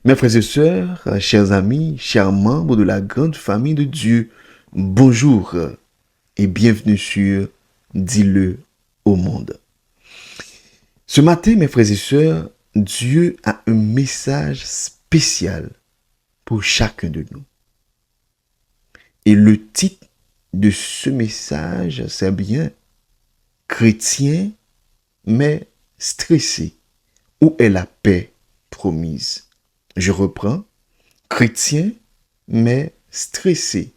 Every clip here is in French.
Mes frères et sœurs, chers amis, chers membres de la grande famille de Dieu, bonjour et bienvenue sur Dis-le au monde. Ce matin, mes frères et sœurs, Dieu a un message spécial pour chacun de nous. Et le titre de ce message, c'est bien Chrétien mais stressé. Où est la paix promise? Je reprends. Chrétien mais stressé.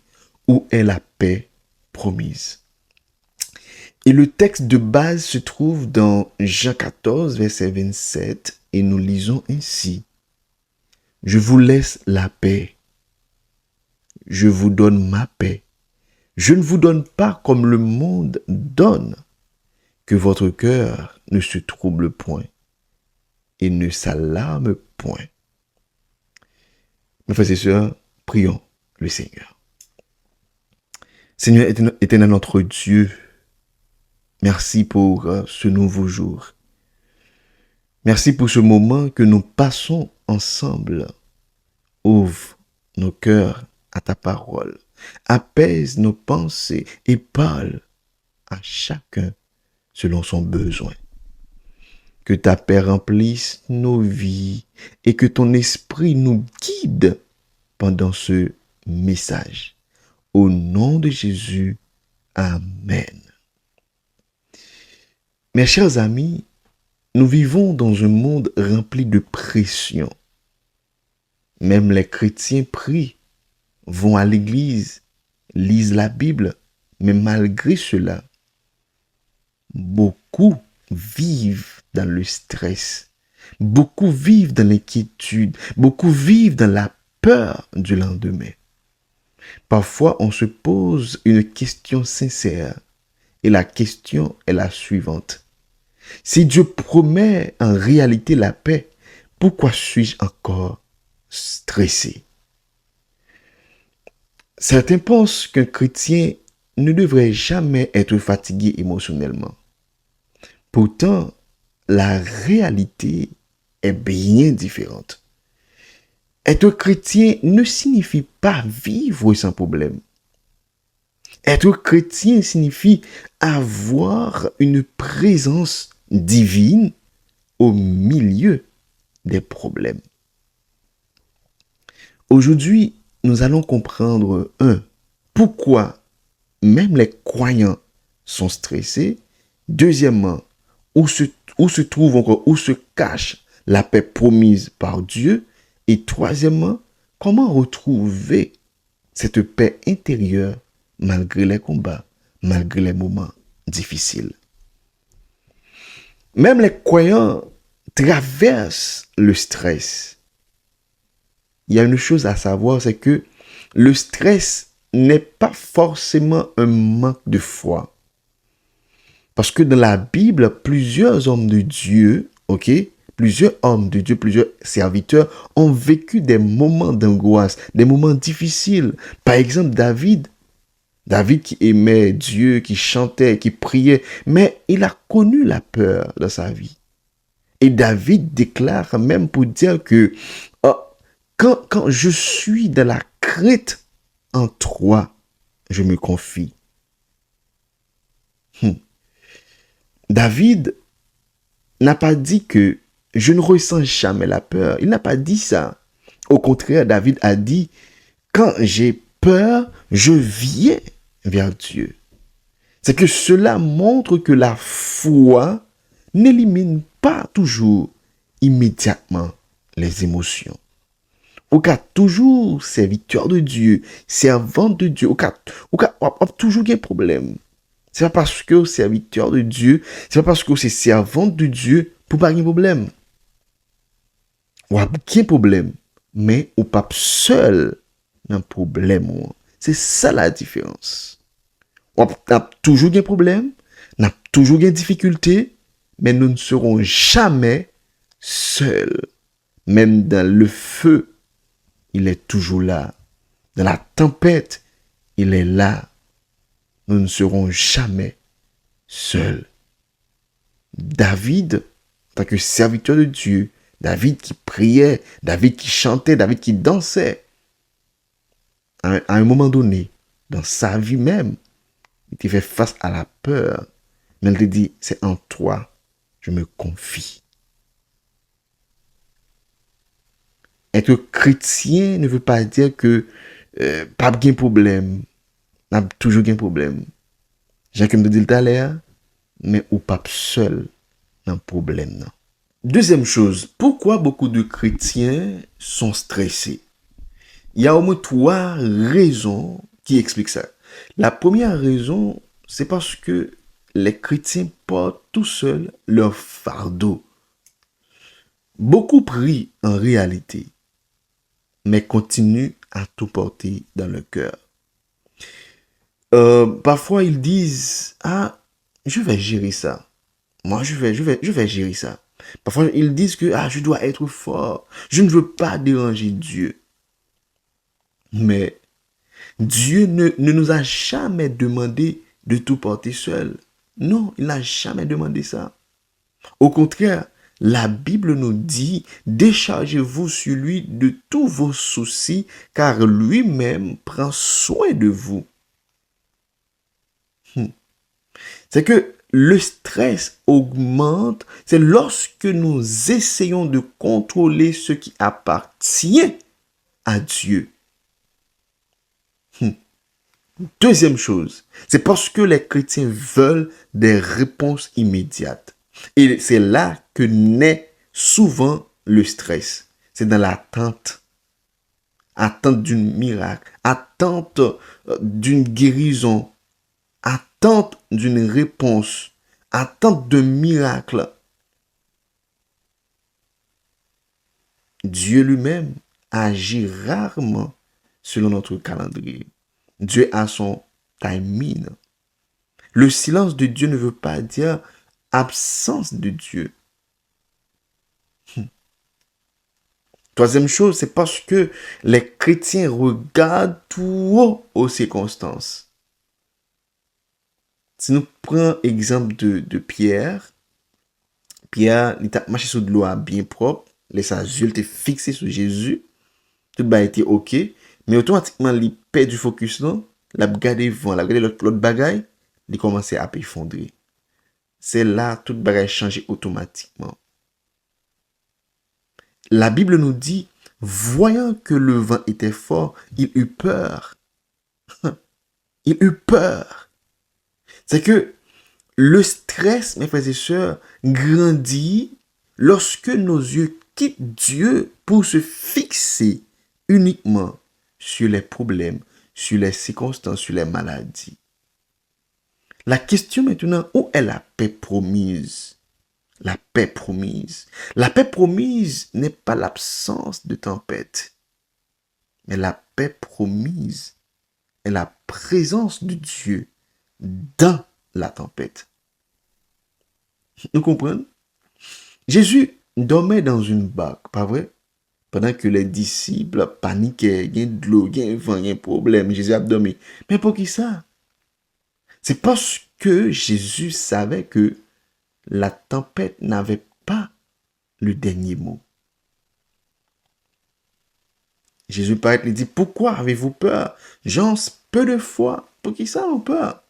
Où est la paix promise? Et le texte de base se trouve dans Jean 14, verset 27, et nous lisons ainsi. Je vous laisse la paix. Je vous donne ma paix. Je ne vous donne pas comme le monde donne. Que votre cœur ne se trouble point et ne s'alarme point. Mes frères et sœurs, prions le Seigneur. Seigneur éternel notre Dieu, merci pour ce nouveau jour. Merci pour ce moment que nous passons ensemble. Ouvre nos cœurs à ta parole. Apaise nos pensées et parle à chacun selon son besoin. Que ta paix remplisse nos vies et que ton esprit nous guide pendant ce message. Au nom de Jésus, Amen. Mes chers amis, nous vivons dans un monde rempli de pression. Même les chrétiens prient, vont à l'église, lisent la Bible, mais malgré cela, beaucoup vivent dans le stress, beaucoup vivent dans l'inquiétude, beaucoup vivent dans la peur du lendemain. Parfois, on se pose une question sincère et la question est la suivante. Si Dieu promet en réalité la paix, pourquoi suis-je encore stressé? Certains pensent qu'un chrétien ne devrait jamais être fatigué émotionnellement. Pourtant, la réalité est bien différente. Être chrétien ne signifie pas vivre sans problème. Être chrétien signifie avoir une présence divine au milieu des problèmes. Aujourd'hui, nous allons comprendre pourquoi même les croyants sont stressés. Deuxièmement, où se trouve encore, où se cache la paix promise par Dieu. Et troisièmement, comment retrouver cette paix intérieure malgré les combats, malgré les moments difficiles. Même les croyants traversent le stress. Il y a une chose à savoir, c'est que le stress n'est pas forcément un manque de foi. Parce que dans la Bible, plusieurs hommes de Dieu, plusieurs hommes de Dieu, plusieurs serviteurs ont vécu des moments d'angoisse, des moments difficiles. Par exemple, David qui aimait Dieu, qui chantait, qui priait, mais il a connu la peur dans sa vie. Et David déclare même pour dire que quand je suis dans la crainte, en toi, je me confie. David n'a pas dit que je ne ressens jamais la peur. Il n'a pas dit ça. Au contraire, David a dit, quand j'ai peur, je viens vers Dieu. C'est que cela montre que la foi n'élimine pas toujours immédiatement les émotions. Au cas toujours serviteur de Dieu, servante de Dieu, au cas toujours un problème. C'est pas parce que serviteur de Dieu, c'est pas parce que c'est servante de Dieu pour pas un problème. Ou a aucun problème, mais ou pas seul un problème. C'est ça la différence. On a toujours un problème, on a toujours une difficulté, mais nous ne serons jamais seuls. Même dans le feu, il est toujours là. Dans la tempête, il est là. Nous ne serons jamais seuls. David, en tant que serviteur de Dieu, David qui priait, David qui chantait, David qui dansait. À un moment donné, dans sa vie même, il était fait face à la peur. Mais il te dit, c'est en toi, je me confie. Être chrétien ne veut pas dire que pas de problème, n'a toujours un problème. J'ai comme te dit tout à l'heure, mais ou pas seul dans le problème. Non. Deuxième chose, pourquoi beaucoup de chrétiens sont stressés? Il y a au moins trois raisons qui expliquent ça. La première raison, c'est parce que les chrétiens portent tout seuls leur fardeau. Beaucoup prient en réalité, mais continuent à tout porter dans le cœur. Parfois, ils disent, ah, je vais gérer ça. Moi, je vais gérer ça. Parfois, ils disent que, ah, je dois être fort. Je ne veux pas déranger Dieu. Mais Dieu ne nous a jamais demandé de tout porter seul. Non, il n'a jamais demandé ça. Au contraire, la Bible nous dit, déchargez-vous sur lui de tous vos soucis, car lui-même prend soin de vous. C'est que le stress augmente, c'est lorsque nous essayons de contrôler ce qui appartient à Dieu. Deuxième chose, c'est parce que les chrétiens veulent des réponses immédiates. Et c'est là que naît souvent le stress. C'est dans l'attente. Attente d'un miracle, attente d'une guérison, attente d'une réponse, attente d'un miracle. Dieu lui-même agit rarement selon notre calendrier. Dieu a son timing. Le silence de Dieu ne veut pas dire absence de Dieu. Troisième chose, c'est parce que les chrétiens regardent tout haut aux circonstances. Si nous prenons l'exemple de Pierre, Pierre, il a marché sur de l'eau bien propre, les yeux étaient fixés sur Jésus, tout a été ok, mais automatiquement, il perd du focus, non? Il a regardé devant, il a regardé l'autre bagaille, il a commencé à effondrer. C'est là, tout bagaille changé automatiquement. La Bible nous dit, voyant que le vent était fort, il eut peur. Il eut peur. C'est que le stress, mes frères et sœurs, grandit lorsque nos yeux quittent Dieu pour se fixer uniquement sur les problèmes, sur les circonstances, sur les maladies. La question maintenant, où est la paix promise? La paix promise. La paix promise n'est pas l'absence de tempête, mais la paix promise est la présence de Dieu dans la tempête. Nous comprenons? Jésus dormait dans une barque, pas vrai? Pendant que les disciples paniquaient, il y a de l'eau, il y a un vent, il y a un problème, Jésus a dormi. Mais pour qui ça? C'est parce que Jésus savait que la tempête n'avait pas le dernier mot. Jésus paraît lui dit, pourquoi avez-vous peur? Gens, peu de foi. Pour qui ça ont peur?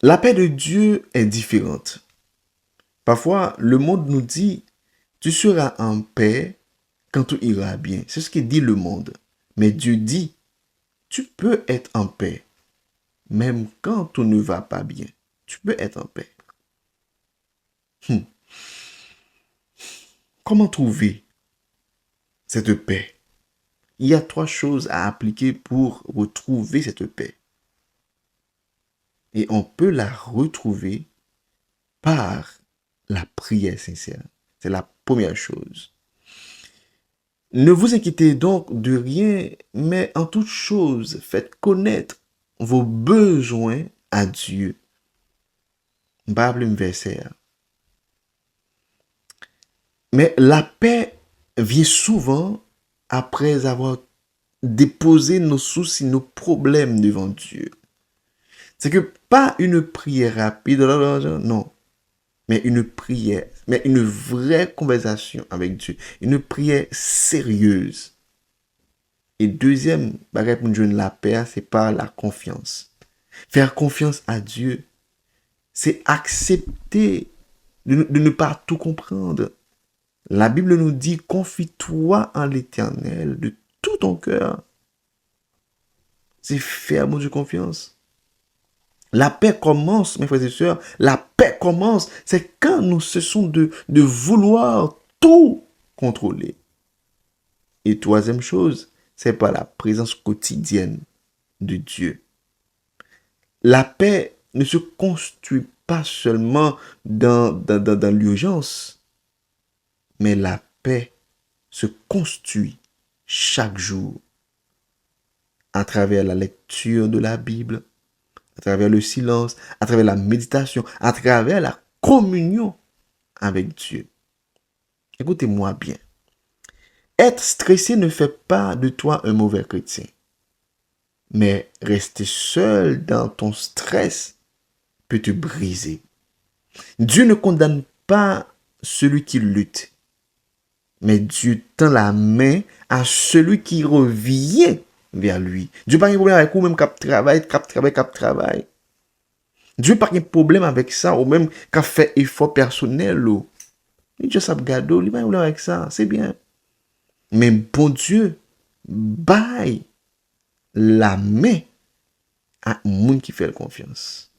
La paix de Dieu est différente. Parfois, le monde nous dit, tu seras en paix quand tout ira bien. C'est ce que dit le monde. Mais Dieu dit, tu peux être en paix, même quand tout ne va pas bien. Tu peux être en paix. Comment trouver cette paix? Il y a trois choses à appliquer pour retrouver cette paix. Et on peut la retrouver par la prière sincère. C'est la première chose. Ne vous inquiétez donc de rien, mais en toute chose, faites connaître vos besoins à Dieu. Bible verset. Mais la paix vient souvent après avoir déposé nos soucis, nos problèmes devant Dieu. C'est que pas une prière rapide, non. mais une prière, mais une vraie conversation avec Dieu, une prière sérieuse. Et deuxième bagage pour nous joindre la paix, c'est par la confiance. Faire confiance à Dieu, c'est accepter de ne pas tout comprendre. La Bible nous dit, confie-toi en l'Éternel de tout ton cœur. C'est faire mon Dieu confiance. La paix commence, mes frères et sœurs, la paix commence, c'est quand nous cessons de vouloir tout contrôler. Et troisième chose, c'est par la présence quotidienne de Dieu. La paix ne se construit pas seulement dans l'urgence, mais la paix se construit chaque jour à travers la lecture de la Bible, à travers le silence, à travers la méditation, à travers la communion avec Dieu. Écoutez-moi bien. Être stressé ne fait pas de toi un mauvais chrétien. Mais rester seul dans ton stress peut te briser. Dieu ne condamne pas celui qui lutte, mais Dieu tend la main à celui qui revient vers lui. Dieu n'a pas de problème avec vous, même cap travail. Dieu n'a pas de problème avec ça, ou même qu'a fait effort personnel. Dieu s'est gardé, il n'a pas de problème avec ça, c'est bien. Mais bon Dieu, baille la main à monde qui fait confiance.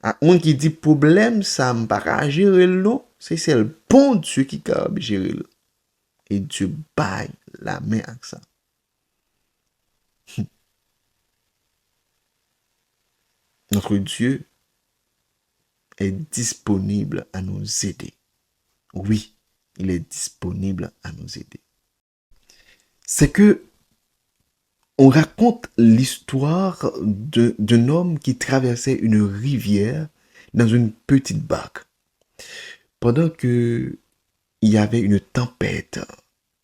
À monde qui dit problème, ça ne va pas gérer l'eau, c'est le bon Dieu qui va gérer l'eau. Et Dieu baille la main à ça. Notre Dieu est disponible à nous aider. Oui, il est disponible à nous aider. C'est que on raconte l'histoire d'un homme qui traversait une rivière dans une petite barque. Pendant que il y avait une tempête,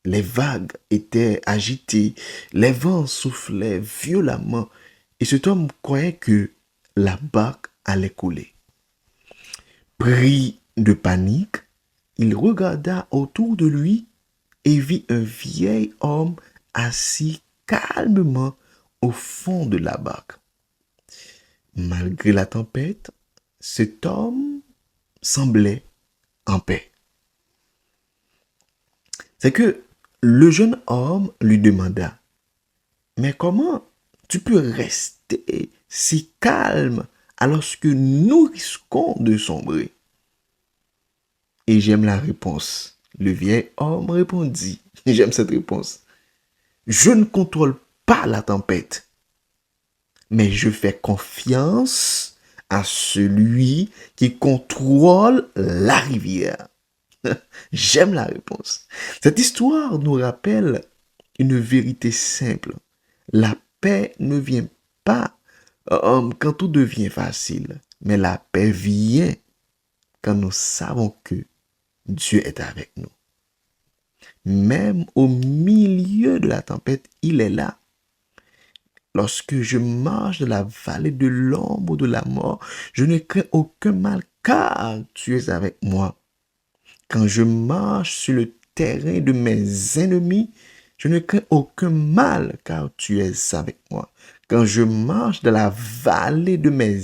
les vagues étaient agitées, les vents soufflaient violemment et cet homme croyait que la barque allait couler. Pris de panique, il regarda autour de lui et vit un vieil homme assis calmement au fond de la barque. Malgré la tempête, cet homme semblait en paix. C'est que le jeune homme lui demanda, mais comment tu peux rester si calme alors que nous risquons de sombrer? Et j'aime la réponse. Le vieil homme répondit, j'aime cette réponse. Je ne contrôle pas la tempête, mais je fais confiance à celui qui contrôle la rivière. J'aime la réponse. Cette histoire nous rappelle une vérité simple. La paix ne vient pas quand tout devient facile, mais la paix vient quand nous savons que Dieu est avec nous. Même au milieu de la tempête, il est là. Lorsque je marche dans la vallée de l'ombre de la mort, je ne crains aucun mal car tu es avec moi. Quand je marche sur le terrain de mes ennemis, je ne crains aucun mal car tu es avec moi. Quand je marche dans la vallée de mes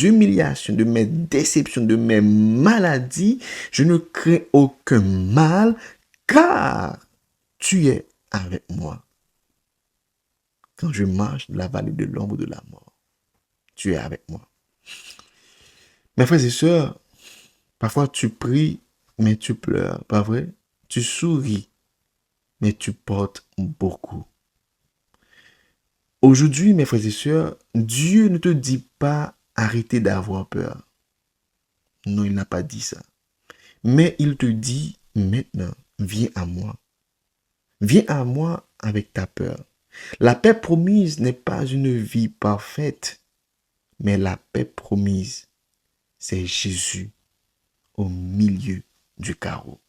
humiliations, de mes déceptions, de mes maladies, je ne crains aucun mal car tu es avec moi. Quand je marche dans la vallée de l'ombre de la mort, tu es avec moi. Mes frères et sœurs, parfois tu pries, mais tu pleures, pas vrai? Tu souris, mais tu portes beaucoup. Aujourd'hui, mes frères et sœurs, Dieu ne te dit pas arrêter d'avoir peur. Non, il n'a pas dit ça. Mais il te dit maintenant, viens à moi. Viens à moi avec ta peur. La paix promise n'est pas une vie parfaite, mais la paix promise, c'est Jésus au milieu du carreau.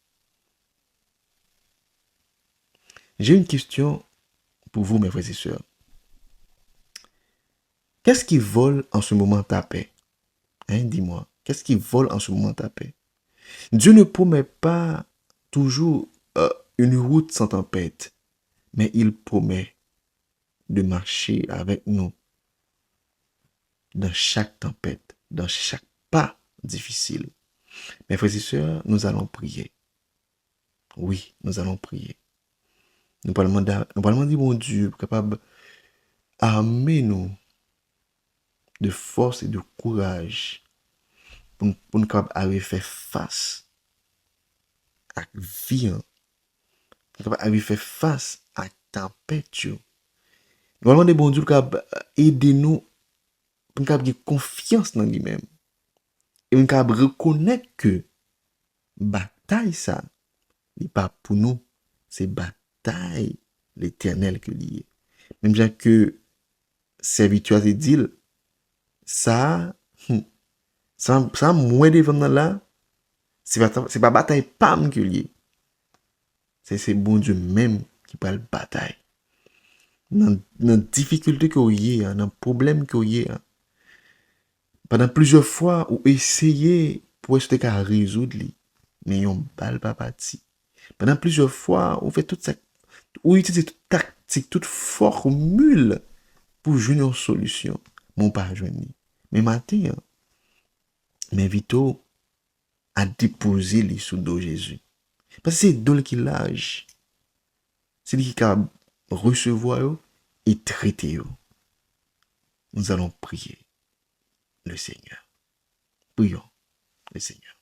J'ai une question pour vous, mes frères et sœurs. Qu'est-ce qui vole en ce moment ta paix? Dis-moi. Qu'est-ce qui vole en ce moment ta paix? Dieu ne promet pas toujours une route sans tempête, mais il promet de marcher avec nous dans chaque tempête, dans chaque pas difficile. Mes frères et sœurs, nous allons prier. Oui, nous allons prier. Nous allons demander, mon Dieu, capable d'armer nous de force et de courage pour nous capables arriver faire face à la vie, pour nous arriver faire face à la tempête. Nous allons demander, bon Dieu, capable aider nous pour nous capable avoir confiance dans lui-même et nous capable reconnaître que bataille ça, n'est pas pour nous, c'est bataille l'éternel que lié. Même bien que serviteur a dit ça, ça moins devant là, c'est pas bataille pam que lié. C'est bon Dieu même qui parle bataille. Dans difficulté que vous avez, dans problème que vous avez, pendant plusieurs fois, ou essayer pour essayer de résoudre li, mais on balle pas parti. Pendant plusieurs fois, on fait toute ça, ou utiliser toute tactique, toute formule pour jouer une solution. Mon pas joindre. Mais matin, m'invite à déposer les sous dos Jésus. Parce que c'est d'eux qui l'âge. C'est lui qui a recevoir et traiter. Nous allons prier le Seigneur. Prions le Seigneur.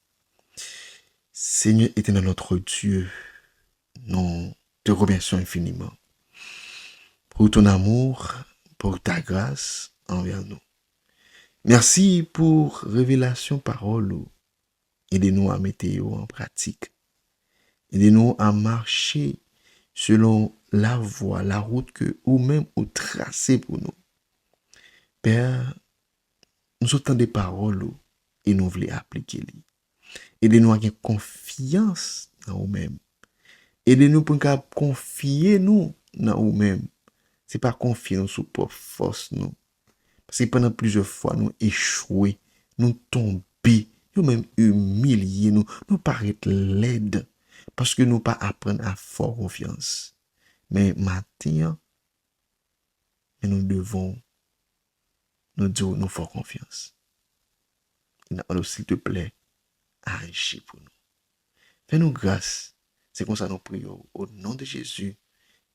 Seigneur éternel notre Dieu, nous te remercions infiniment pour ton amour, pour ta grâce envers nous. Merci pour révélation parole. Aidez-nous à mettre en pratique. Aidez-nous à marcher selon la voie, la route que vous-même vous tracez pour nous. Père, nous entendons des paroles et nous voulons appliquer les. Aidez-nous à avoir confiance en nous-mêmes. Aidez-nous pour nous confier nous dans nous-mêmes. Ce n'est pas confier nous sous propre force nous. Parce que pendant plusieurs fois nous échouer, nous tomber, nous même humilier, nous paraître laide. Parce que nous pas apprendre à faire confiance. Mais maintenant, nous devons nous dire nous faire confiance. Alors, s'il te plaît, agis pour nous. Fais-nous grâce. C'est comme ça nous prions au nom de Jésus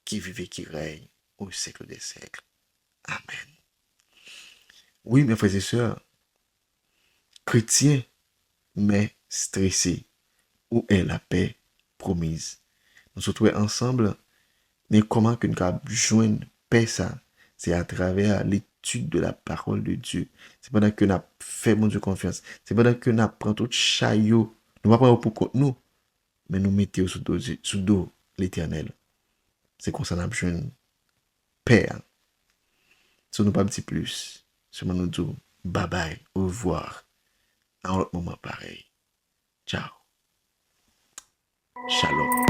qui vive et qui règne au siècle des siècles. Amen. Oui, mes frères et sœurs, chrétiens, mais stressés, où est la paix promise? Nous nous retrouvons ensemble, mais comment que nous pouvons joindre paix ça? C'est à travers l'étude de la parole de Dieu. C'est pendant que nous fait mon Dieu confiance. C'est pendant que nous prenons tout chaillot. Nous ne pas prendre pour compte nous, mais nous mettons sous dos l'éternel. C'est comme ça que nous joindre paix. Si nous pas un petit plus, seulement nous disons bye bye, au revoir. À un autre moment pareil. Ciao. Shalom.